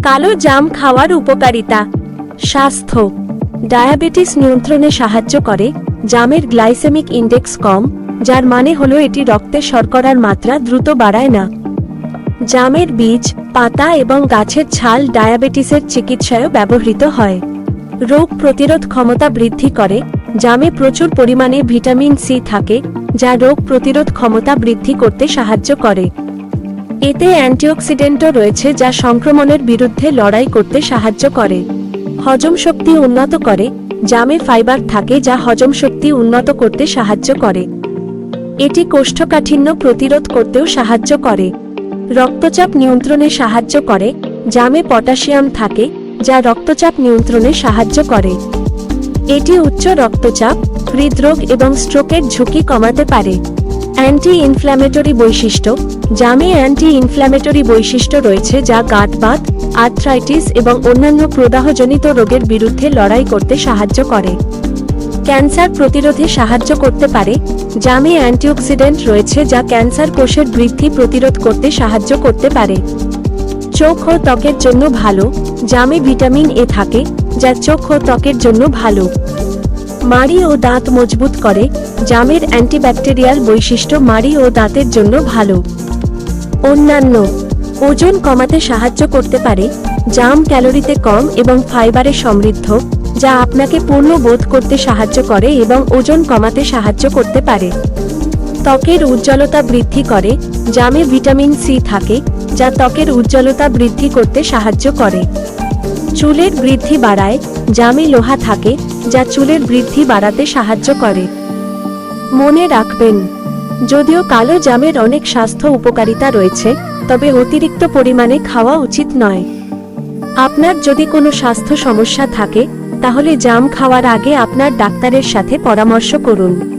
কালো জাম খাওয়ার উপকারিতা। স্বাস্থ্য, ডায়াবেটিস নিয়ন্ত্রণে সাহায্য করে। জামের গ্লাইসেমিক ইন্ডেক্স কম, যার মানে হলো এটি রক্তে শর্করার মাত্রা দ্রুত বাড়ায় না। জামের বীজ, পাতা এবং গাছের ছাল ডায়াবেটিসের চিকিৎসায়ও ব্যবহৃত হয়। রোগ প্রতিরোধ ক্ষমতা বৃদ্ধি করে। জামে প্রচুর পরিমাণে ভিটামিন সি থাকে, যা রোগ প্রতিরোধ ক্ষমতা বৃদ্ধি করতে সাহায্য করে। এতে অ্যান্টিঅক্সিডেন্টও রয়েছে, যা সংক্রমণের বিরুদ্ধে লড়াই করতে সাহায্য করে। হজম শক্তি উন্নত করে। জামে ফাইবার থাকে, যা হজম শক্তি উন্নত করতে সাহায্য করে। এটি কোষ্ঠকাঠিন্য প্রতিরোধ করতেও সাহায্য করে। রক্তচাপ নিয়ন্ত্রণে সাহায্য করে। জামে পটাশিয়াম থাকে, যা রক্তচাপ নিয়ন্ত্রণে সাহায্য করে। এটি উচ্চ রক্তচাপ, হৃদরোগ এবং স্ট্রোকের ঝুঁকি কমাতে পারে। অ্যান্টি ইনফ্ল্যামেটরি বৈশিষ্ট্য। জামে অ্যান্টি ইনফ্ল্যামেটরি বৈশিষ্ট্য রয়েছে, যা গাঁটবাত, আর্থ্রাইটিস এবং অন্যান্য প্রদাহজনিত রোগের বিরুদ্ধে লড়াই করতে সাহায্য করে। ক্যান্সার প্রতিরোধে সাহায্য করতে পারে। জামে অ্যান্টিঅক্সিডেন্ট রয়েছে, যা ক্যান্সার কোষের বৃদ্ধি প্রতিরোধ করতে সাহায্য করতে পারে। চোখ ও ত্বকের জন্য ভালো। জামে ভিটামিন এ থাকে, যা চোখ ও ত্বকের জন্য ভালো। মাড়ি ও দাঁত মজবুত করে। জামের অ্যান্টিব্যাকটেরিয়াল বৈশিষ্ট্য মাড়ি ও দাঁতের জন্য ভালো। অন্যান্য, ওজন কমাতে সাহায্য করতে পারে। জাম ক্যালোরিতে কম এবং ফাইবারে সমৃদ্ধ, যা আপনাকে পূর্ণ বোধ করতে সাহায্য করে এবং ওজন কমাতে সাহায্য করতে পারে। ত্বকের উজ্জ্বলতা বৃদ্ধি করে। জামে ভিটামিন সি থাকে, যা ত্বকের উজ্জ্বলতা বৃদ্ধি করতে সাহায্য করে। চুলের বৃদ্ধি বাড়ায়। জামে লোহা থাকে, যা চুলের বৃদ্ধি বাড়াতে সাহায্য করে। মনে রাখবেন, যদিও কালো জামের অনেক স্বাস্থ্য উপকারিতা রয়েছে, তবে অতিরিক্ত পরিমাণে খাওয়া উচিত নয়। আপনার যদি কোনো স্বাস্থ্য সমস্যা থাকে, তাহলে জাম খাওয়ার আগে আপনার ডাক্তারের সাথে পরামর্শ করুন।